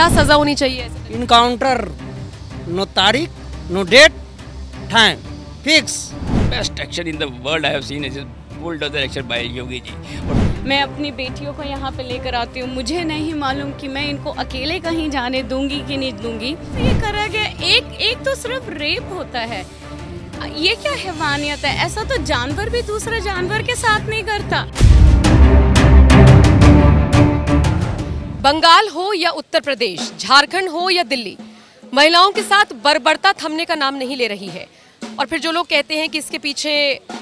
क्या सजा होनी चाहिए ऐसे? इनकाउंटर, नो तारीख, no date, time fix. Best action in the world I have seen is bulldozer action by Yogi ji. मैं अपनी बेटियों को यहाँ पे लेकर आती हूँ, मुझे नहीं मालूम कि मैं इनको अकेले कहीं जाने दूंगी कि नहीं दूंगी। तो ये करा गया, एक तो सिर्फ रेप होता है, ये क्या हैवानियत है? ऐसा तो जानवर भी दूसरे जानवर के साथ नहीं करता। बंगाल हो या उत्तर प्रदेश, झारखंड हो या दिल्ली, महिलाओं के साथ बर्बरता थमने का नाम नहीं ले रही है। और फिर जो लोग कहते हैं कि इसके पीछे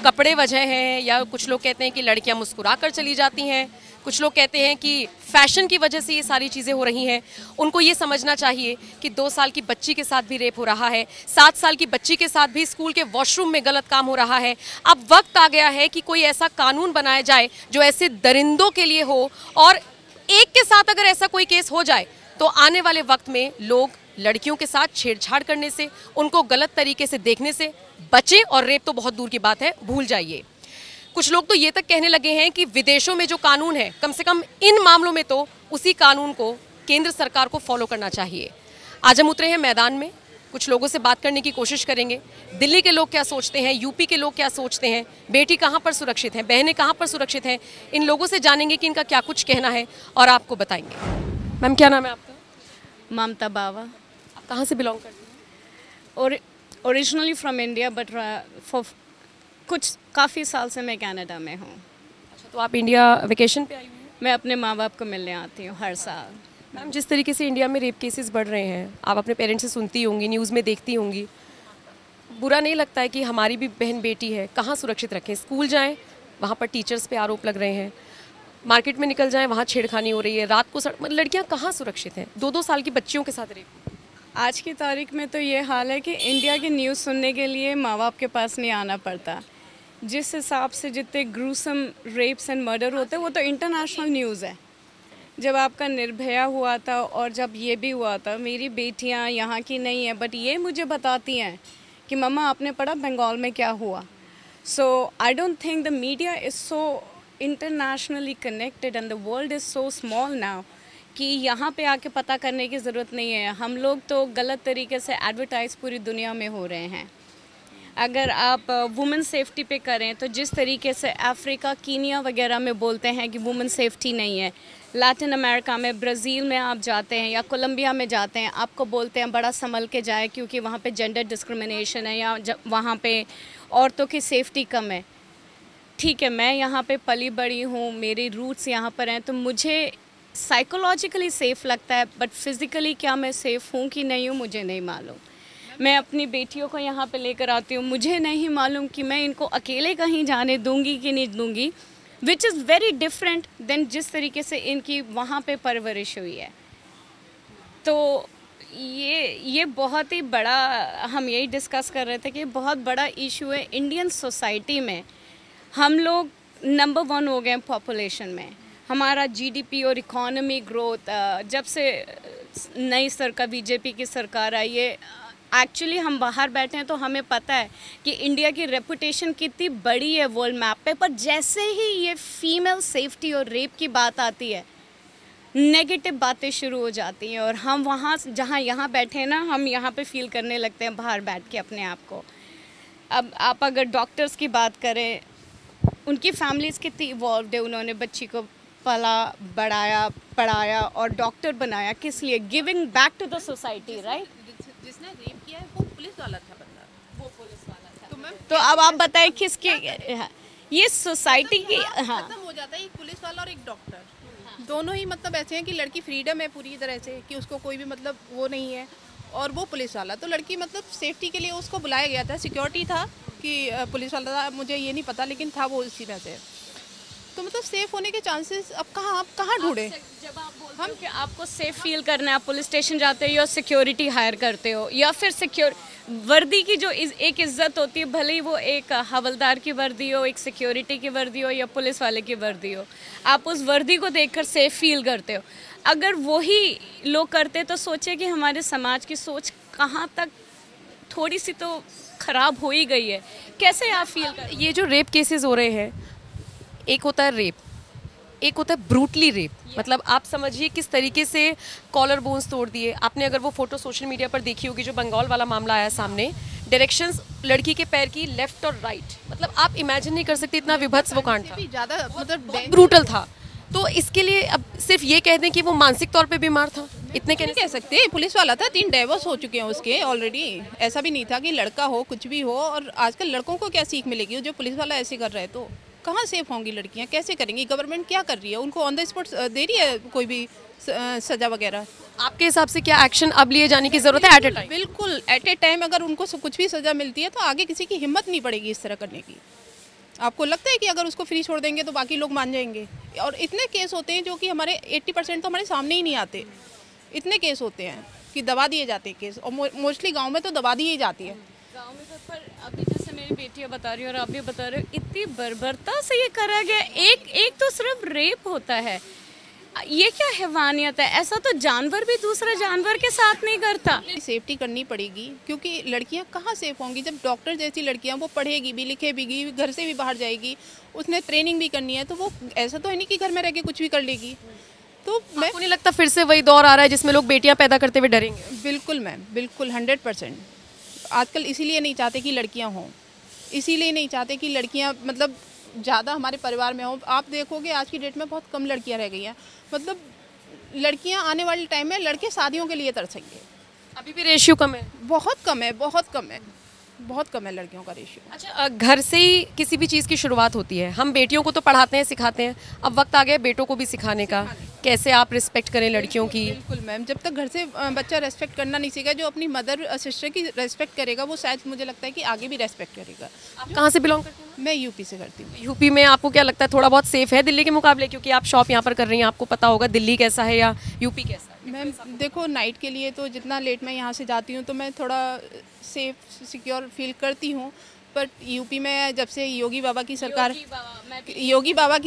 कपड़े वजह हैं, या कुछ लोग कहते हैं कि लड़कियां मुस्कुरा कर चली जाती हैं, कुछ लोग कहते हैं कि फैशन की वजह से ये सारी चीज़ें हो रही हैं। उनको ये समझना चाहिए कि 2 साल की बच्ची के साथ भी रेप हो रहा है, 7 साल की बच्ची के साथ भी स्कूल के वॉशरूम में गलत काम हो रहा है। अब वक्त आ गया है कि कोई ऐसा कानून बनाया जाए जो ऐसे दरिंदों के लिए हो, और एक के साथ अगर ऐसा कोई केस हो जाए तो आने वाले वक्त में लोग लड़कियों के साथ छेड़छाड़ करने से, उनको गलत तरीके से देखने से बचें, और रेप तो बहुत दूर की बात है, भूल जाइए। कुछ लोग तो ये तक कहने लगे हैं कि विदेशों में जो कानून है, कम से कम इन मामलों में तो उसी कानून को केंद्र सरकार को फॉलो करना चाहिए। आज हम उतरे हैं मैदान में, कुछ लोगों से बात करने की कोशिश करेंगे। दिल्ली के लोग क्या सोचते हैं, यूपी के लोग क्या सोचते हैं, बेटी कहाँ पर सुरक्षित है, बहनें कहाँ पर सुरक्षित हैं, इन लोगों से जानेंगे कि इनका क्या कुछ कहना है और आपको बताएंगे। मैम, क्या नाम है आपका? ममता बावा। आप कहाँ से बिलोंग करती हैं? और originally from India, but for कुछ काफ़ी साल से मैं कनाडा में हूँ। अच्छा, तो आप इंडिया वेकेशन पे आई हुई हैं? मैं अपने माँ बाप को मिलने आती हूँ हर साल। मैम, जिस तरीके से इंडिया में रेप केसेस बढ़ रहे हैं, आप अपने पेरेंट्स से सुनती होंगी, न्यूज़ में देखती होंगी, बुरा नहीं लगता है कि हमारी भी बहन बेटी है, कहाँ सुरक्षित रखें? स्कूल जाएं, वहाँ पर टीचर्स पे आरोप लग रहे हैं, मार्केट में निकल जाएं, वहाँ छेड़खानी हो रही है, रात को लड़कियाँ कहाँ सुरक्षित हैं? 2-2 साल की बच्चियों के साथ रेप। आज की तारीख में तो ये हाल है कि इंडिया की न्यूज़ सुनने के लिए माँ बाप के पास नहीं आना पड़ता। जिस हिसाब से जितने ग्रूसम रेप्स एंड मर्डर होते हैं, वो तो इंटरनेशनल न्यूज़ है। जब आपका निर्भया हुआ था और जब ये भी हुआ था, मेरी बेटियां यहाँ की नहीं है, बट ये मुझे बताती हैं कि मम्मा आपने पढ़ा बंगाल में क्या हुआ। So I don't think the media is so internationally connected and the world is so small now कि यहाँ पे आके पता करने की ज़रूरत नहीं है। हम लोग तो गलत तरीके से एडवर्टाइज पूरी दुनिया में हो रहे हैं। अगर आप वुमेन सेफ्टी पे करें तो जिस तरीके से अफ्रीका, कीनिया वगैरह में बोलते हैं कि वुमेन सेफ्टी नहीं है, लैटिन अमेरिका में, ब्राज़ील में आप जाते हैं या कोलंबिया में जाते हैं, आपको बोलते हैं बड़ा संभल के जाए क्योंकि वहाँ पे जेंडर डिस्क्रिमिनेशन है या वहाँ पे औरतों की सेफ्टी कम है। ठीक है, मैं यहाँ पे पली बड़ी हूँ, मेरी रूट्स यहाँ पर हैं, तो मुझे साइकोलॉजिकली सेफ़ लगता है, बट फिज़िकली क्या मैं सेफ़ हूँ कि नहीं हूँ मुझे नहीं मालूम। मैं अपनी बेटियों को यहाँ पे लेकर आती हूँ, मुझे नहीं मालूम कि मैं इनको अकेले कहीं जाने दूंगी कि नहीं दूंगी, which is very different than जिस तरीके से इनकी वहाँ पे परवरिश हुई है। तो ये बहुत ही बड़ा, हम यही डिस्कस कर रहे थे कि बहुत बड़ा इशू है इंडियन सोसाइटी में। हम लोग नंबर 1 हो गए पॉपुलेशन में, हमारा जीडीपी और इकोनॉमी ग्रोथ जब से नई सरकार, बीजेपी की सरकार आई है, एक्चुअली हम बाहर बैठे हैं तो हमें पता है कि इंडिया की रेपुटेशन कितनी बड़ी है वर्ल्ड मैप पे, पर जैसे ही ये फीमेल सेफ्टी और रेप की बात आती है, नेगेटिव बातें शुरू हो जाती हैं, और हम वहाँ जहाँ यहाँ बैठे हैं ना, हम यहाँ पे फील करने लगते हैं बाहर बैठ के अपने आप को। अब आप अगर डॉक्टर्स की बात करें, उनकी फैमिलीज़ कितनी इवॉल्व्ड है, उन्होंने बच्ची को पला, बढ़ाया, पढ़ाया और डॉक्टर बनाया, किस लिए? Giving back to the society, right? जिसने रेप किया है वो पुलिस वाला था, बंदा वो पुलिस वाला था। तो अब आप बताएं किसके, ये सोसाइटी की, हाँ, खत्म हो जाता है। एक पुलिस वाला और एक डॉक्टर, दोनों ही मतलब ऐसे हैं कि लड़की फ्रीडम है पूरी तरह से, कि उसको कोई भी मतलब वो नहीं है, और वो पुलिस वाला। तो लड़की मतलब सेफ्टी के लिए उसको बुलाया गया था, सिक्योरिटी था कि पुलिस वाला था, मुझे ये नहीं पता, लेकिन था वो इसी में से। तो मतलब सेफ होने के चांसेस अब कहाँ ढूंढे? जब आप बोलते हो कि आपको सेफ फील करना है, आप पुलिस स्टेशन जाते हो या सिक्योरिटी हायर करते हो, या फिर वर्दी की जो एक इज्जत होती है, भले ही वो एक हवलदार की वर्दी हो, एक सिक्योरिटी की वर्दी हो या पुलिस वाले की वर्दी हो, आप उस वर्दी को देखकर सेफ फील करते हो। अगर वही लोग करते तो सोचे कि हमारे समाज की सोच कहाँ तक थोड़ी सी तो ख़राब हो ही गई है। कैसे आप फील कर? ये जो रेप केसेस हो रहे हैं, एक होता है रेप, एक होता है ब्रूटली रेप, मतलब आप समझिए किस तरीके से कॉलर बोन्स तोड़ दिए आपने। अगर वो फोटो सोशल मीडिया पर देखी होगी, जो बंगाल वाला मामला आया सामने, डायरेक्शंस लड़की के पैर की लेफ्ट और राइट, मतलब आप इमेजिन नहीं कर सकते इतना विभत्स वो कांड था, ज़्यादा मतलब ब्रूटल था। तो इसके लिए अब सिर्फ ये कह दें कि वो मानसिक तौर पे बीमार था, इतने नहीं कह सकते। पुलिस वाला था, 3 डाइवोर्स हो चुके हैं उसके ऑलरेडी। ऐसा भी नहीं था कि लड़का हो कुछ भी हो। और आजकल लड़कों को क्या सीख मिलेगी, जो पुलिस वाला ऐसे कर रहे हैं तो कहाँ सेफ होंगी लड़कियाँ, कैसे करेंगी? गवर्नमेंट क्या कर रही है, उनको ऑन द स्पॉट दे रही है कोई भी सजा वगैरह? आपके हिसाब से क्या एक्शन अब लिए जाने की जरूरत है एट ए टाइम? बिल्कुल एट ए टाइम। अगर उनको कुछ भी सजा मिलती है तो आगे किसी की हिम्मत नहीं पड़ेगी इस तरह करने की। आपको लगता है कि अगर उसको फ्री छोड़ देंगे तो बाकी लोग मान जाएंगे? और इतने केस होते हैं जो कि हमारे 80% तो हमारे सामने ही नहीं आते। इतने केस होते हैं कि दबा दिए जाते हैं केस, और मोस्टली गांव में तो दबा दी ही जाती है। गाँव में तो पर अभी जैसे मेरी बेटियाँ बता रही है और आप भी बता रहे हो, इतनी बर्बरता से ये करा गया। एक तो सिर्फ रेप होता है, ये क्या हैवानियत है? ऐसा तो जानवर भी दूसरे जानवर के साथ नहीं करता। सेफ्टी करनी पड़ेगी, क्योंकि लड़कियां कहाँ सेफ होंगी जब डॉक्टर जैसी लड़कियां, वो पढ़ेगी भी, लिखे भी, घर से भी बाहर जाएगी, उसने ट्रेनिंग भी करनी है, तो वो ऐसा तो है नहीं कि घर में रह के कुछ भी कर लेगी। तो मैं नहीं लगता फिर से वही दौर आ रहा है जिसमें लोग बेटियां पैदा करते हुए डरेंगे? बिल्कुल मैम, बिल्कुल 100%। आजकल इसीलिए नहीं चाहते कि लड़कियाँ हों, इसीलिए नहीं चाहते कि लड़कियाँ मतलब ज़्यादा हमारे परिवार में हों। आप देखोगे आज की डेट में बहुत कम लड़कियाँ रह गई हैं। मतलब लड़कियां आने वाले टाइम में लड़के शादियों के लिए तरसेंगे। अभी भी रेशियो कम है? बहुत कम है, बहुत कम है, बहुत कम है लड़कियों का रेशियो। अच्छा, घर से ही किसी भी चीज़ की शुरुआत होती है। हम बेटियों को तो पढ़ाते हैं, सिखाते हैं, अब वक्त आ गया बेटों को भी सिखाने का, कैसे आप रिस्पेक्ट करें लड़कियों की। बिल्कुल मैम, जब तक घर से बच्चा रेस्पेक्ट करना नहीं सीखा, जो अपनी मदर सिस्टर की रेस्पेक्ट करेगा वो शायद मुझे लगता है कि आगे भी रेस्पेक्ट करेगा। आप कहाँ से बिलोंग करते हैं? मैं यूपी से करती हूँ। यूपी में आपको क्या लगता है थोड़ा बहुत सेफ है दिल्ली के मुकाबले? क्योंकि आप शॉप यहाँ पर कर रही हैं, आपको पता होगा दिल्ली कैसा है या यूपी कैसा है। मैम देखो, नाइट के लिए तो जितना लेट मैं यहाँ से जाती हूँ तो मैं थोड़ा सेफ सिक्योर फील करती हूँ। बट यूपी में जब से योगी बाबा की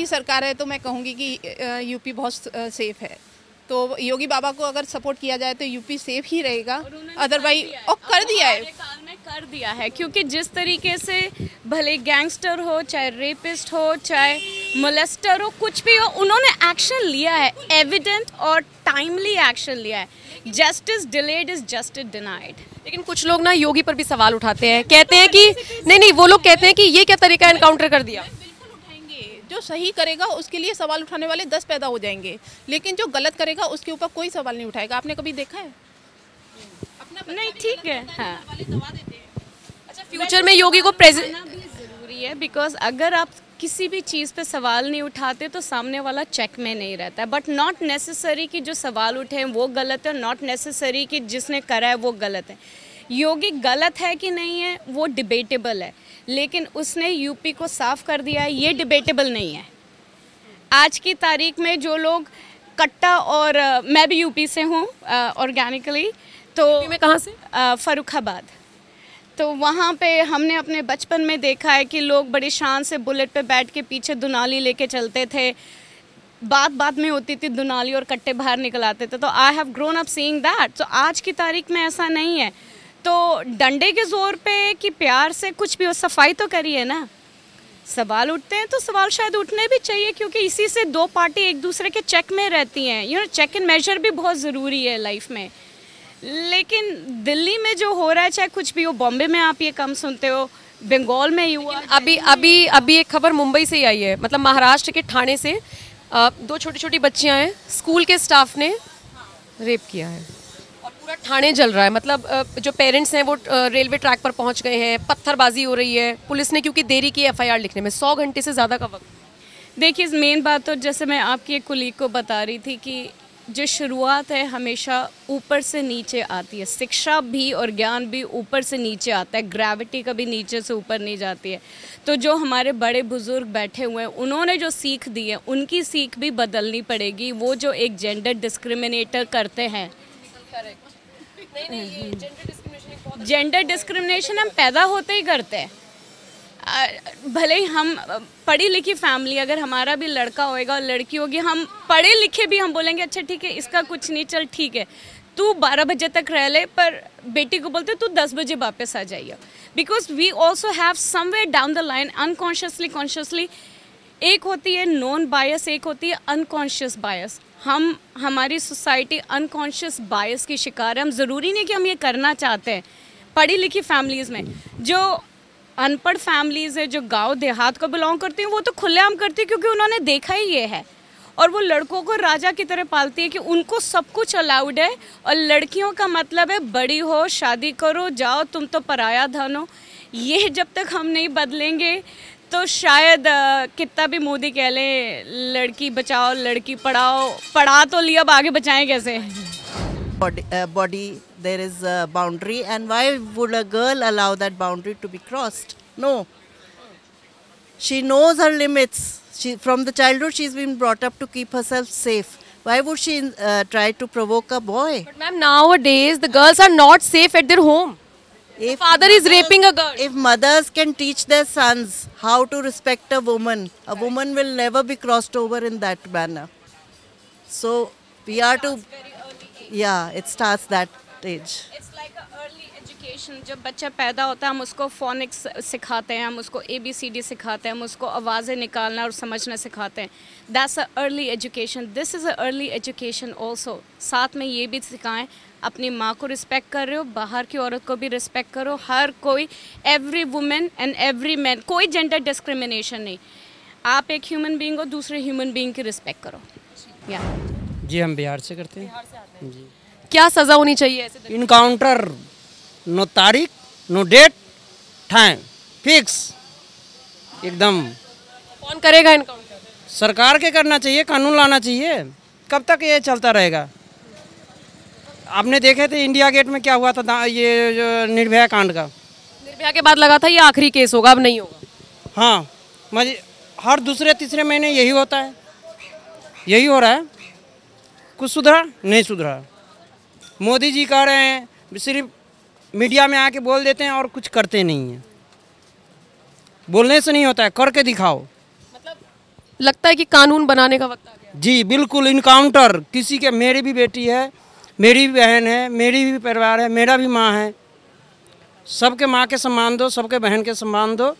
सरकार है तो मैं कहूँगी कि यूपी बहुत सेफ है। तो योगी बाबा को अगर सपोर्ट किया जाए तो यूपी सेफ ही रहेगा। अदरवाइज और कर दिया है, कर दिया है, क्योंकि जिस तरीके से भले गैंगस्टर हो, चाहे रेपिस्ट हो, चाहे मोलेस्टर हो, कुछ भी हो, उन्होंने एक्शन लिया है, एविडेंट और टाइमली एक्शन लिया है। Justice delayed is justice denied. लेकिन कुछ लोग ना योगी पर भी सवाल उठाते हैं, कहते हैं कि नहीं, वो लोग कहते हैं कि ये क्या तरीका एनकाउंटर कर दिया। बिल्कुल उठाएंगे, जो सही करेगा उसके लिए सवाल उठाने वाले 10 पैदा हो जाएंगे, लेकिन जो गलत करेगा उसके ऊपर कोई सवाल नहीं उठाएगा। आपने कभी देखा है? नहीं, ठीक है। हाँ, अच्छा, फ्यूचर में योगी को प्रेसिडेंट जरूरी है, बिकॉज अगर आप किसी भी चीज़ पे सवाल नहीं उठाते तो सामने वाला चेक में नहीं रहता है। बट नॉट नेसेसरी कि जो सवाल उठे हैं वो गलत है, नॉट नेसेसरी कि जिसने करा है वो गलत है। योगी गलत है कि नहीं है वो डिबेटेबल है, लेकिन उसने यूपी को साफ कर दिया है, ये डिबेटेबल नहीं है। आज की तारीख में जो लोग कट्टा, और मैं भी यूपी से हूँ ऑर्गेनिकली, तो में कहाँ से? फर्रुखाबाद। तो वहाँ पे हमने अपने बचपन में देखा है कि लोग बड़ी शान से बुलेट पे बैठ के पीछे दुनाली लेके चलते थे, बात में होती थी दुनाली और कट्टे बाहर निकल आते थे। तो I have grown up seeing that. तो आज की तारीख में ऐसा नहीं है। तो डंडे के जोर पे कि प्यार से कुछ भी हो, सफाई तो करिए ना। सवाल उठते हैं तो सवाल शायद उठने भी चाहिए, क्योंकि इसी से दो पार्टी एक दूसरे के चेक में रहती हैं। You know, check and measure भी बहुत ज़रूरी है लाइफ में। लेकिन दिल्ली में जो हो रहा है, चाहे कुछ भी हो, बॉम्बे में आप ये कम सुनते हो, बंगाल में ही हुआ। अभी एक खबर मुंबई से ही आई है, मतलब महाराष्ट्र के ठाणे से 2 छोटी बच्चियां हैं, स्कूल के स्टाफ ने रेप किया है और पूरा ठाणे जल रहा है। मतलब जो पेरेंट्स हैं वो रेलवे ट्रैक पर पहुंच गए हैं, पत्थरबाजी हो रही है। पुलिस ने क्योंकि देरी की FIR लिखने में, 100 घंटे से ज़्यादा का वक्त। देखिए, मेन बात तो जैसे मैं आपकी एक कुलीग को बता रही थी कि जो शुरुआत है हमेशा ऊपर से नीचे आती है। शिक्षा भी और ज्ञान भी ऊपर से नीचे आता है, ग्रेविटी कभी नीचे से ऊपर नहीं जाती है। तो जो हमारे बड़े बुजुर्ग बैठे हुए हैं, उन्होंने जो सीख दी है, उनकी सीख भी बदलनी पड़ेगी। वो जो एक जेंडर डिस्क्रिमिनेटर करते हैं, जेंडर डिस्क्रिमिनेशन हम पैदा होते ही करते हैं। भले ही हम पढ़ी लिखी फैमिली, अगर हमारा भी लड़का होएगा और लड़की होगी, हम पढ़े लिखे भी हम बोलेंगे अच्छा ठीक है, इसका कुछ नहीं, चल ठीक है, तू 12 बजे तक रह ले, पर बेटी को बोलते तू 10 बजे वापस आ जाइए। Because we also have somewhere down the line, unconsciously consciously एक होती है नॉन बायस, एक होती है अनकॉन्शियस बायस। हमारी सोसाइटी अनकॉन्शियस बायस की शिकार है। हम ज़रूरी नहीं कि हम ये करना चाहते हैं। पढ़ी लिखी फैमिलीज़ में जो अनपढ़ फैमिलीज़ है, जो गांव देहात को बिलोंग करती हैं, वो तो खुलेआम करती है क्योंकि उन्होंने देखा ही ये है। और वो लड़कों को राजा की तरह पालती है कि उनको सब कुछ अलाउड है, और लड़कियों का मतलब है बड़ी हो, शादी करो, जाओ, तुम तो पराया धन हो। ये जब तक हम नहीं बदलेंगे तो शायद कितना भी मोदी कह लें लड़की बचाओ लड़की पढ़ाओ, पढ़ा तो लिया, अब आगे बचाएं कैसे? body there is a boundary, and why would a girl allow that boundary to be crossed? No, she knows her limits. From the childhood she's been brought up to keep herself safe. Why would she try to provoke a boy? But ma'am, nowadays the girls are not safe at their home. The father is raping a girl. If mothers can teach their sons how to respect a woman will never be crossed over in that manner. So we are to, yeah, it starts that age. It's like a early education. जब बच्चा पैदा होता है हम उसको phoenix सिखाते हैं, हम उसको ABCD सिखाते हैं, हम उसको आवाज़ें निकालना और समझना सिखाते हैं. That's a early education. This is a early education also. साथ में ये भी सिखाएं अपनी माँ को रिस्पेक्ट कर रहे हो, बाहर की औरत को भी रिस्पेक्ट करो, हर कोई, every women and every man, कोई जेंडर डिस्क्रिमिनेशन नहीं. आप एक ह्यूमन बीइंग हो, दूसरे ह्यूमन बीइंग की रिस्पेक्ट करो. या जी हम बिहार से करते हैं। जी। क्या सजा होनी चाहिए ऐसे? इनकाउंटर, नो तारीख, नो डेट, टाइम फिक्स एकदम। कौन करेगा इनकाउंटर? सरकार के करना चाहिए, कानून लाना चाहिए। कब तक ये चलता रहेगा? आपने देखे थे इंडिया गेट में क्या हुआ था, ये जो निर्भया कांड का। निर्भया के बाद लगा था ये आखिरी केस होगा, अब नहीं होगा। हाँ, मुझे हर दूसरे तीसरे महीने यही होता है, यही हो रहा है। कुछ सुधरा नहीं सुधरा। मोदी जी कह रहे हैं, सिर्फ मीडिया में आके बोल देते हैं और कुछ करते नहीं हैं। बोलने से नहीं होता है, करके दिखाओ। मतलब लगता है कि कानून बनाने का वक्त आ गया। जी बिल्कुल, इनकाउंटर किसी के, मेरी भी बेटी है, मेरी भी बहन है, मेरी भी परिवार है, मेरा भी माँ है। सबके माँ के सम्मान दो, सबके बहन के सम्मान दो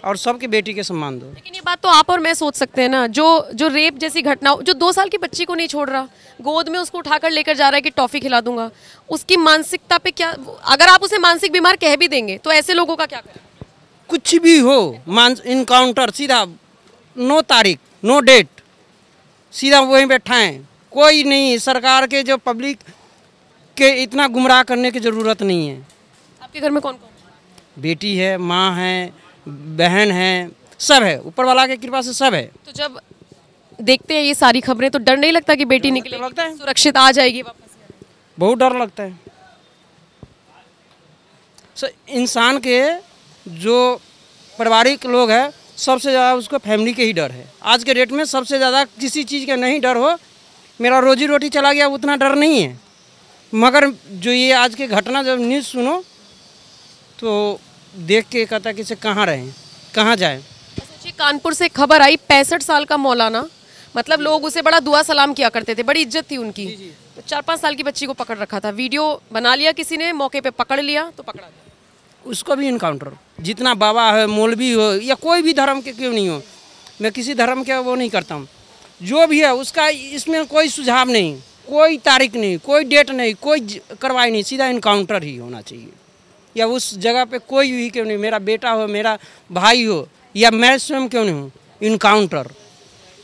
और सबकी बेटी के सम्मान दो। लेकिन ये बात तो आप और मैं सोच सकते हैं ना, जो रेप जैसी घटना, जो 2 साल की बच्ची को नहीं छोड़ रहा, गोद में उसको उठाकर लेकर जा रहा है कि टॉफी खिला दूंगा, उसकी मानसिकता पे क्या, अगर आप उसे मानसिक बीमार कह भी देंगे तो ऐसे लोगों का क्या करें? कुछ भी हो, इनकाउंटर सीधा, नो तारीख, नो डेट, सीधा वहीं बैठाएं। कोई नहीं, सरकार के जो पब्लिक के इतना गुमराह करने की ज़रूरत नहीं है। आपके घर में कौन कौन है? बेटी है, माँ है, बहन है, सब है, ऊपर वाला की कृपा से सब है। तो जब देखते हैं ये सारी खबरें तो डर नहीं लगता कि बेटी निकलेगी, लगता है। सुरक्षित आ जाएगी वापस? बहुत डर लगता है। इंसान के जो पारिवारिक लोग हैं, सबसे ज़्यादा उसको फैमिली के ही डर है। आज के डेट में सबसे ज़्यादा किसी चीज़ का नहीं डर हो, मेरा रोजी रोटी चला गया उतना डर नहीं है। मगर जो ये आज के घटना जब न्यूज़ सुनो तो देख के कहता कि इसे कहाँ रहें, कहाँ जाएं। सोचिए, कानपुर से खबर आई, 65 साल का मौलाना, मतलब लोग उसे बड़ा दुआ सलाम किया करते थे, बड़ी इज्जत थी उनकी। तो 4-5 साल की बच्ची को पकड़ रखा था, वीडियो बना लिया किसी ने, मौके पे पकड़ लिया तो पकड़ा गया। उसको भी इनकाउंटर। जितना बाबा है, मौलवी हो या कोई भी धर्म के क्यों नहीं हो, मैं किसी धर्म के वो नहीं करता हूँ, जो भी है उसका इसमें कोई सुझाव नहीं, कोई तारीख नहीं, कोई डेट नहीं, कोई कार्रवाई नहीं, सीधा इनकाउंटर ही होना चाहिए। या उस जगह पे कोई भी क्यों नहीं, मेरा बेटा हो, मेरा भाई हो, या मैं स्वयं क्यों नहीं हूँ, इनकाउंटर।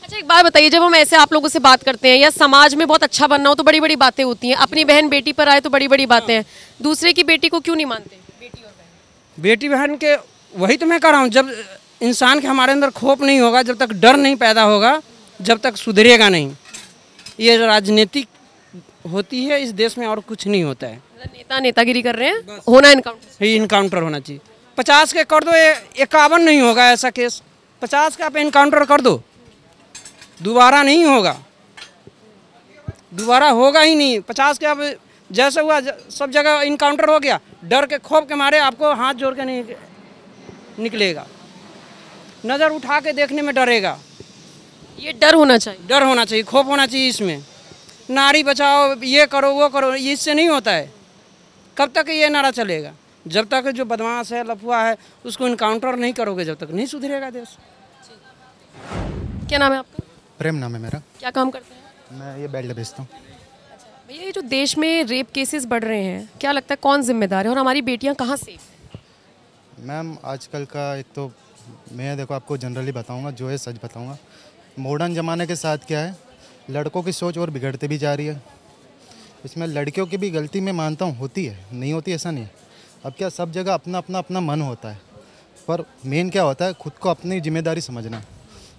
अच्छा एक बात बताइए, जब हम ऐसे आप लोगों से बात करते हैं या समाज में बहुत अच्छा बनना हो तो बड़ी बड़ी बातें होती हैं, अपनी बहन बेटी पर आए तो बड़ी बड़ी बातें हैं, दूसरे की बेटी को क्यों नहीं मानते? बेटी बहन के, वही तो मैं कह रहा हूँ, जब इंसान के हमारे अंदर खौफ नहीं होगा, जब तक डर नहीं पैदा होगा, जब तक सुधरेगा नहीं। ये राजनीतिक होती है इस देश में और कुछ नहीं होता है। नेता नेतागिरी कर रहे हैं, होना इनकाउंटर, इनकाउंटर होना चाहिए। 50 के कर दो, 51 नहीं होगा ऐसा केस। 50 का आप इनकाउंटर कर दो, दोबारा नहीं होगा, दोबारा होगा ही नहीं। 50 के अब जैसे हुआ सब जगह इनकाउंटर हो गया, डर के खौफ के मारे आपको हाथ जोड़ के नहीं निकलेगा, नज़र उठा के देखने में डरेगा। ये डर होना चाहिए, डर होना चाहिए, खौफ होना चाहिए इसमें। नारी बचाओ, ये करो वो करो, इससे नहीं होता है। कब तक ये नारा चलेगा? जब तक जो बदमाश है, लफुआ है, उसको इनकाउंटर नहीं करोगे, जब तक नहीं सुधरेगा देश। क्या नाम है आपका? प्रेम नाम है मेरा। क्या काम करते हैं? मैं ये बेल्ट बेचता हूँ। भैया ये जो देश में रेप केसेस बढ़ रहे हैं, क्या लगता है कौन जिम्मेदार है और हमारी बेटियां कहाँ सेफ हैं? मैम आजकल का एक तो मैं देखो आपको जनरली बताऊंगा, जो है सच बताऊंगा। मॉडर्न ज़माने के साथ क्या है, लड़कों की सोच और बिगड़ती भी जा रही है। इसमें लड़कियों की भी गलती मैं मानता हूँ होती है, नहीं होती ऐसा नहीं है। अब क्या सब जगह अपना अपना अपना मन होता है, पर मेन क्या होता है खुद को अपनी जिम्मेदारी समझना।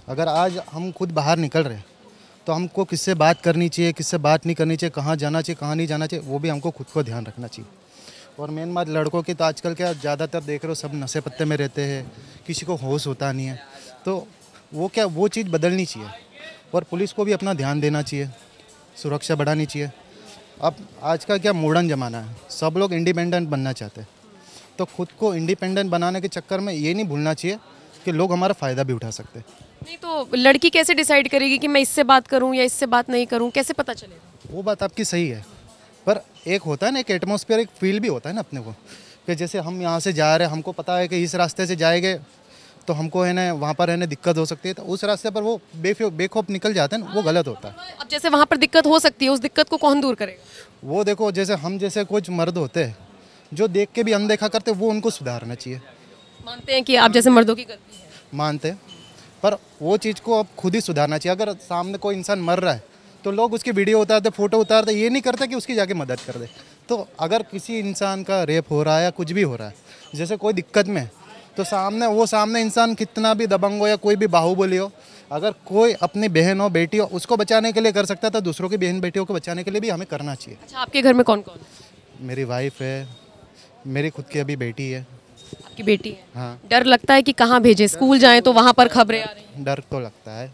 अगर आज हम खुद बाहर निकल रहे हैं तो हमको किससे बात करनी चाहिए, किससे बात नहीं करनी चाहिए, कहाँ जाना चाहिए, कहाँ नहीं जाना चाहिए, वो भी हमको खुद को ध्यान रखना चाहिए। और मेन बात लड़कों की तो आजकल क्या ज़्यादातर देख रहे हो सब नशे पत्ते में रहते हैं, किसी को होश होता नहीं है। तो वो चीज़ बदलनी चाहिए और पुलिस को भी अपना ध्यान देना चाहिए, सुरक्षा बढ़ानी चाहिए। अब आज का क्या मॉडर्न ज़माना है, सब लोग इंडिपेंडेंट बनना चाहते हैं, तो खुद को इंडिपेंडेंट बनाने के चक्कर में ये नहीं भूलना चाहिए कि लोग हमारा फ़ायदा भी उठा सकते हैं। नहीं तो लड़की कैसे डिसाइड करेगी कि मैं इससे बात करूं या इससे बात नहीं करूं, कैसे पता चलेगा? वो बात आपकी सही है, पर एक होता है ना, एक एटमॉस्फेयर, एक फील भी होता है ना अपने को, कि जैसे हम यहाँ से जा रहे हैं, हमको पता है कि इस रास्ते से जाएंगे तो हमको है ना वहाँ पर है ना दिक्कत हो सकती है, तो उस रास्ते पर वो बेखौफ निकल जाते हैं ना, वो गलत होता है। अब जैसे वहाँ पर दिक्कत हो सकती है, उस दिक्कत को कौन दूर करेगा? वो देखो जैसे हम जैसे कुछ मर्द होते हैं जो देख के भी अनदेखा करते, वो उनको सुधारना चाहिए। मानते हैं कि आप जैसे मर्दों की गलती है, मानते हैं, पर वो चीज़ को अब खुद ही सुधारना चाहिए। अगर सामने कोई इंसान मर रहा है तो लोग उसकी वीडियो उतारते, फोटो उतारते, ये नहीं करते कि उसकी जाके मदद कर दे। तो अगर किसी इंसान का रेप हो रहा है या कुछ भी हो रहा है, जैसे कोई दिक्कत में, तो सामने इंसान कितना भी दबंग हो या कोई भी बाहुबली हो, अगर कोई अपनी बहन हो, बेटी हो, उसको बचाने के लिए कर सकता है, तो दूसरों की बहन बेटियों को बचाने के लिए भी हमें करना चाहिए। अच्छा आपके घर में कौन कौन है? मेरी वाइफ है, मेरी खुद की अभी बेटी है। आपकी बेटी है? हाँ। डर लगता है कि कहाँ भेजे, स्कूल जाएं तो वहाँ पर खबरें आ रही हैं। डर तो लगता है,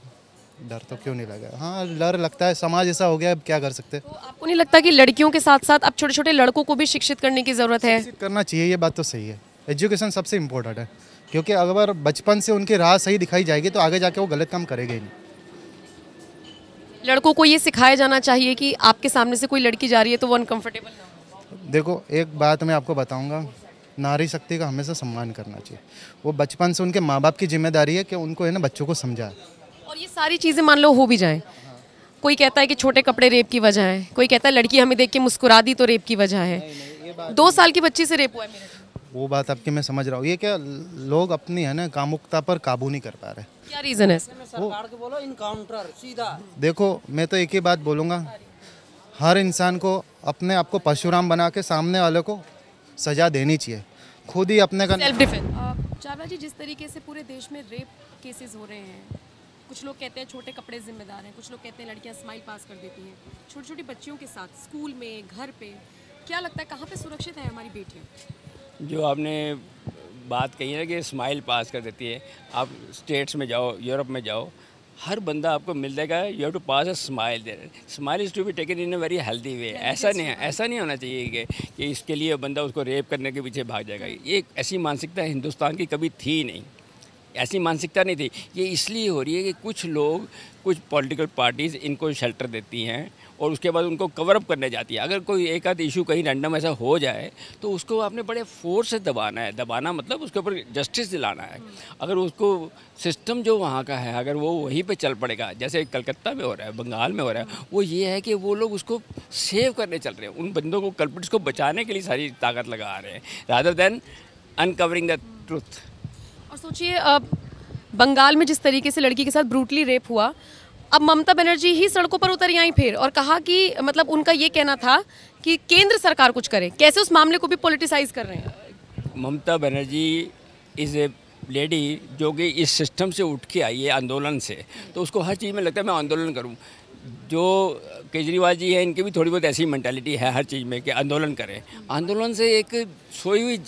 डर तो क्यों नहीं लगा, हाँ डर लगता है, समाज ऐसा हो गया, अब क्या कर सकते हैं। तो आपको नहीं लगता कि लड़कियों के साथ साथ अब छोटे छोटे लड़कों को भी शिक्षित करने की ज़रूरत है? करना चाहिए, ये बात तो सही है। एजुकेशन सबसे इम्पोर्टेंट है, क्योंकि अगर बचपन से उनकी राह सही दिखाई जाएगी तो आगे जाके वो गलत काम करेंगे ही नहीं। लड़कों को ये सिखाया जाना चाहिए कि आपके सामने से कोई लड़की जा रही है तो वो अनकंफर्टेबल ना हो। देखो एक बात मैं आपको बताऊंगा, नारी शक्ति का हमेशा सम्मान करना चाहिए। वो बचपन से उनके माँ बाप की जिम्मेदारी है कि उनको है ना बच्चों को समझाए। और ये सारी चीज़ें मान लो हो भी जाएं, कोई कहता है कि छोटे कपड़े रेप की वजह है, कोई कहता है लड़की हमें देख के मुस्कुरा दी तो रेप की वजह है। 2 साल की बच्ची से रेप हुआ है मेरे। वो बात आपकी मैं समझ रहा हूँ, ये क्या लोग अपनी है ना कामुकता पर काबू नहीं कर पा रहे। क्या रीज़न है? सरकार को बोलो इनकाउंटर सीधा। देखो मैं तो एक ही बात बोलूँगा, हर इंसान को अपने आप को परशुराम बना के सामने वाले को सजा देनी चाहिए, खुद ही अपने का सेल्फ डिफेंस। चावला जी, जिस तरीके से पूरे देश में रेप केसेस हो रहे हैं, कुछ लोग कहते हैं छोटे कपड़े जिम्मेदार हैं, कुछ लोग कहते हैं लड़कियां स्माइल पास कर देती हैं, छोटी छोटी बच्चियों के साथ स्कूल में, घर पे, क्या लगता है कहाँ पे सुरक्षित है हमारी बेटियाँ? जो आपने बात कही है ना कि स्माइल पास कर देती है, आप स्टेट्स में जाओ, यूरोप में जाओ, हर बंदा आपको मिल जाएगा, you have to pass a smile there. Smile is to be taken in a very healthy way. ऐसा नहीं होना चाहिए कि इसके लिए बंदा उसको रेप करने के पीछे भाग जाएगा। ये ऐसी मानसिकता हिंदुस्तान की कभी थी नहीं, ऐसी मानसिकता नहीं थी। ये इसलिए हो रही है कि कुछ लोग, कुछ पॉलिटिकल पार्टीज़ इनको शेल्टर देती हैं और उसके बाद उनको कवर अप करने जाती है। अगर कोई एक आध इशू कहीं रैंडम ऐसा हो जाए तो उसको आपने बड़े फोर्स से दबाना है। दबाना मतलब उसके ऊपर जस्टिस दिलाना है। अगर उसको सिस्टम जो वहाँ का है, अगर वो वहीं पे चल पड़ेगा, जैसे कलकत्ता में हो रहा है, बंगाल में हो रहा है, वो ये है कि वो लोग उसको सेव करने चल रहे हैं, उन बंदों को, कल्प्रिट्स को बचाने के लिए सारी ताकत लगा रहे हैं, rather than uncovering the truth. और सोचिए अब बंगाल में जिस तरीके से लड़की के साथ ब्रूटली रेप हुआ, अब ममता बनर्जी ही सड़कों पर उतर आई फिर और कहा कि मतलब उनका ये कहना था कि केंद्र सरकार कुछ करे। कैसे उस मामले को भी पॉलिटिसाइज कर रहे हैं? Mamata Banerjee is a lady जो कि इस सिस्टम से उठ के आई है, आंदोलन से, तो उसको हर चीज़ में लगता है मैं आंदोलन करूं। जो केजरीवाल जी हैं, इनकी भी थोड़ी बहुत ऐसी मेंटालिटी है हर चीज़ में कि आंदोलन करें। आंदोलन से एक सोई हुई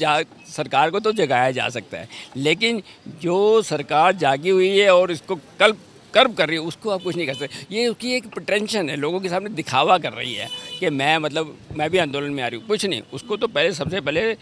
सरकार को तो जगाया जा सकता है, लेकिन जो सरकार जागी हुई है और इसको कर्व कर रही है, उसको आप कुछ नहीं कर सकते। ये उसकी एक प्रेटेंशन है, लोगों के सामने दिखावा कर रही है कि मैं भी आंदोलन में आ रही हूँ। कुछ नहीं, उसको तो सबसे पहले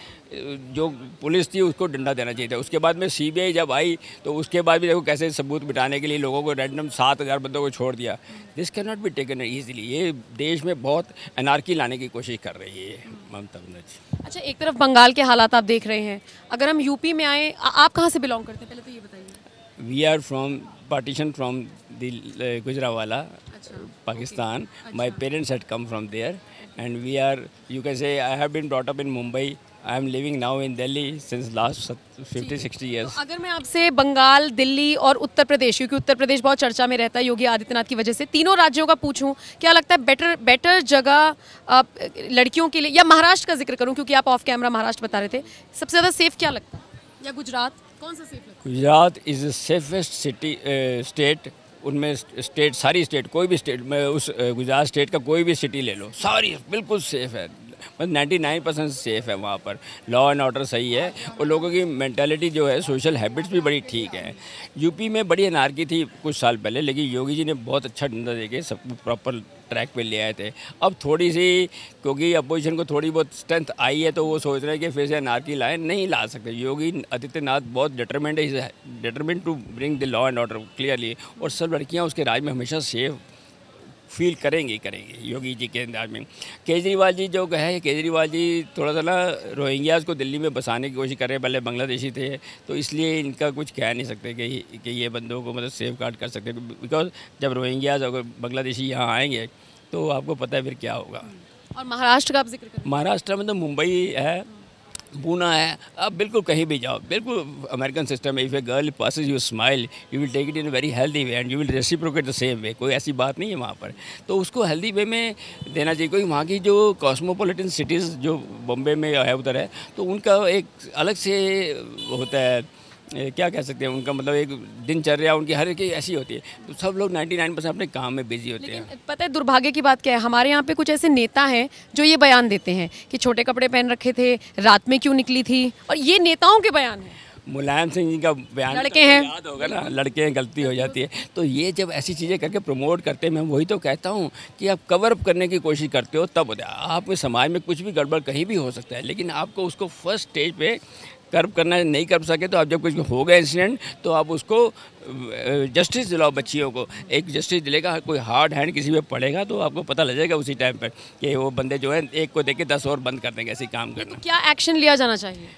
जो पुलिस थी उसको डंडा देना चाहिए था। उसके बाद में सीबीआई जब आई तो उसके बाद भी देखो कैसे सबूत मिटाने के लिए लोगों को रैंडम 7,000 बंदों को छोड़ दिया। This can not be taken easily. ये देश में बहुत एनार्की लाने की कोशिश कर रही है ममता बनर्जी। अच्छा, एक तरफ बंगाल के हालात आप देख रहे हैं, अगर हम यूपी में आए, आप कहाँ से बिलोंग करते हैं पहले तो ये बताइए। We are from partition from the Gujranwala, Pakistan. My parents had come from there, and we are, you can say, I have been brought up in Mumbai. I am living now in Delhi since last 50-60 years. अगर मैं आपसे बंगाल, दिल्ली और उत्तर प्रदेश, क्योंकि उत्तर प्रदेश बहुत चर्चा में रहता है योगी आदित्यनाथ की वजह से, तीनों राज्यों का पूछूं, क्या लगता है बेटर जगह लड़कियों के लिए, या महाराष्ट्र का जिक्र करूं क्योंकि आप ऑफ कैमरा महाराष्ट्र बता रहे थे, सबसे ज़्यादा सेफ क्या लगता है, या गुजरात, कौन सा सेफ लगता है? Gujarat is the safest city state. उनमें स्टेट, सारी स्टेट, कोई भी स्टेट में, उस गुजरात स्टेट का कोई भी सिटी ले लो, सारी बिल्कुल सेफ़ है, मतलब 99% सेफ़ है वहाँ पर। लॉ एंड ऑर्डर सही है और लोगों की मेंटालिटी जो है, सोशल हैबिट्स भी बड़ी ठीक है। यूपी में बड़ी अनारकी थी कुछ साल पहले, लेकिन योगी जी ने बहुत अच्छा डंडा देके सबको प्रॉपर ट्रैक पे ले आए थे। अब थोड़ी सी, क्योंकि अपोजिशन को थोड़ी बहुत स्ट्रेंथ आई है, तो वो सोच रहे हैं कि फिर से अनारकी लाए, नहीं ला सकते। योगी आदित्यनाथ बहुत डिटरमेंट है, determined to bring the law and order clearly, और सब लड़कियाँ उसके राज में हमेशा सेफ फील करेंगी योगी जी के अंदाज में। केजरीवाल जी जो है, केजरीवाल जी थोड़ा सा ना रोहिंग्याज को दिल्ली में बसाने की कोशिश कर रहे हैं, पहले बांग्लादेशी थे, तो इसलिए इनका कुछ कह नहीं सकते कि ये बंदों को मतलब सेफ गार्ड कर सकते, बिकॉज जब रोहिंग्याज और बांग्लादेशी यहाँ आएंगे तो आपको पता है फिर क्या होगा। और महाराष्ट्र का आप जिक्र करें? महाराष्ट्र में तो मुंबई है, पूना है, आप बिल्कुल कहीं भी जाओ, बिल्कुल अमेरिकन सिस्टम है। If a girl passes you smile, you will take it in very healthy way and you will reciprocate the same way. कोई ऐसी बात नहीं है वहाँ पर, तो उसको हेल्दी वे में देना चाहिए। कोई वहाँ की जो कॉस्मोपॉलिटन सिटीज़ जो बॉम्बे में है, उधर है, तो उनका एक अलग से होता है, क्या कह सकते हैं, उनका मतलब एक दिनचर्या उनकी हर एक ऐसी होती है। तो सब लोग 99% अपने काम में बिजी होते हैं। पता है दुर्भाग्य की बात क्या है, हमारे यहाँ पे कुछ ऐसे नेता हैं जो ये बयान देते हैं कि छोटे कपड़े पहन रखे थे, रात में क्यों निकली थी, और ये नेताओं के बयान हैं। मुलायम सिंह जी का बयान लड़के हैं, याद होगा ना, लड़के हैं, गलती हो जाती है। तो ये जब ऐसी चीज़ें करके प्रमोट करते हैं, मैं वही तो कहता हूँ कि आप कवर अप करने की कोशिश करते हो, तब होता है। आपके समाज में कुछ भी गड़बड़ कहीं भी हो सकता है, लेकिन आपको उसको फर्स्ट स्टेज पे कर्व करना नहीं कर सके, तो आप जब कुछ हो गया इंसिडेंट, तो आप उसको जस्टिस दिलाओ बच्चियों को। एक जस्टिस दिलेगा, कोई हार्ड हैंड किसी पे पड़ेगा तो आपको पता लग जाएगा उसी टाइम पर कि वो बंदे जो है एक को देख के 10 और बंद कर देंगे ऐसे काम करना। क्या एक्शन लिया जाना चाहिए?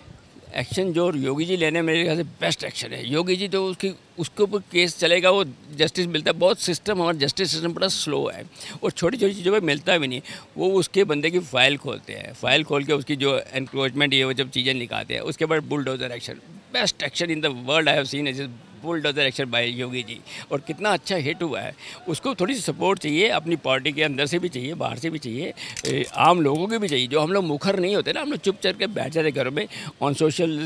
एक्शन जो योगी जी लेने मेरे ख्याल से बेस्ट एक्शन है। योगी जी तो उसके ऊपर केस चलेगा, वो जस्टिस मिलता है। बहुत सिस्टम, हमारा जस्टिस सिस्टम बड़ा स्लो है और छोटी छोटी चीज़ों पे मिलता भी नहीं। वो उसके बंदे की फ़ाइल खोलते हैं, फ़ाइल खोल के उसकी जो एनक्रोचमेंट ये वो जब चीज़ें निकालते हैं, उसके बाद bulldozer action, best action in the world I have seen is bulldozer action by Yogi ji. और कितना अच्छा हिट हुआ है। उसको थोड़ी सी सपोर्ट चाहिए, अपनी पार्टी के अंदर से भी चाहिए, बाहर से भी चाहिए, आम लोगों की भी चाहिए। जो हम लोग मुखर नहीं होते ना, हम लोग चुप चल के बैठ जाते घरों में, ऑन सोशल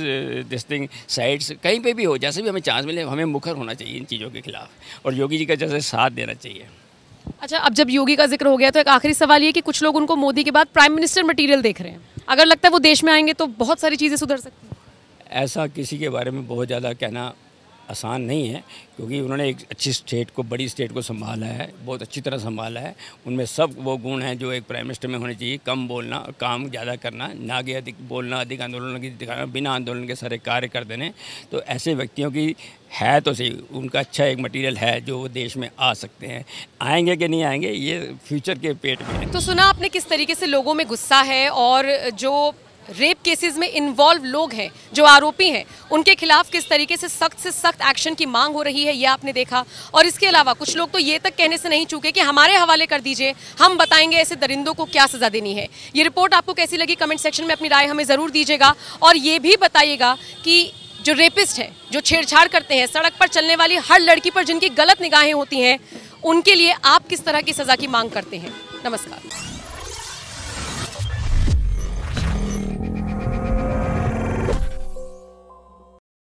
दिस्टिंग साइट्स कहीं पे भी हो, जैसे भी हमें चांस मिले, हमें मुखर होना चाहिए इन चीज़ों के खिलाफ और योगी जी का जैसे साथ देना चाहिए। अच्छा, अब जब योगी का जिक्र हो गया तो एक आखिरी सवाल ये कि कुछ लोग उनको मोदी के बाद प्राइम मिनिस्टर मटीरियल देख रहे हैं, अगर लगता है वो देश में आएंगे तो बहुत सारी चीज़ें सुधर सकती हैं? ऐसा किसी के बारे में बहुत ज़्यादा कहना आसान नहीं है, क्योंकि उन्होंने एक अच्छी स्टेट को, बड़ी स्टेट को संभाला है, बहुत अच्छी तरह संभाला है। उनमें सब वो गुण हैं जो एक प्राइम मिनिस्टर में होने चाहिए। कम बोलना, काम ज़्यादा करना, ना कि अधिक बोलना, अधिक आंदोलन की दिखाना, बिना आंदोलन के सारे कार्य कर देने। तो ऐसे व्यक्तियों की है तो सही, उनका अच्छा एक मटीरियल है जो वो देश में आ सकते हैं। आएंगे कि नहीं आएंगे ये फ्यूचर के पेट में है। तो सुना आपने किस तरीके से लोगों में गुस्सा है, और जो रेप केसेस में इन्वॉल्व लोग हैं, जो आरोपी हैं, उनके खिलाफ किस तरीके से सख्त एक्शन की मांग हो रही है, ये आपने देखा। और इसके अलावा कुछ लोग तो ये तक कहने से नहीं चूके कि हमारे हवाले कर दीजिए, हम बताएंगे ऐसे दरिंदों को क्या सज़ा देनी है। ये रिपोर्ट आपको कैसी लगी, कमेंट सेक्शन में अपनी राय हमें ज़रूर दीजिएगा। और ये भी बताइएगा कि जो रेपिस्ट हैं, जो छेड़छाड़ करते हैं, सड़क पर चलने वाली हर लड़की पर जिनकी गलत निगाहें होती हैं, उनके लिए आप किस तरह की सज़ा की मांग करते हैं। नमस्कार।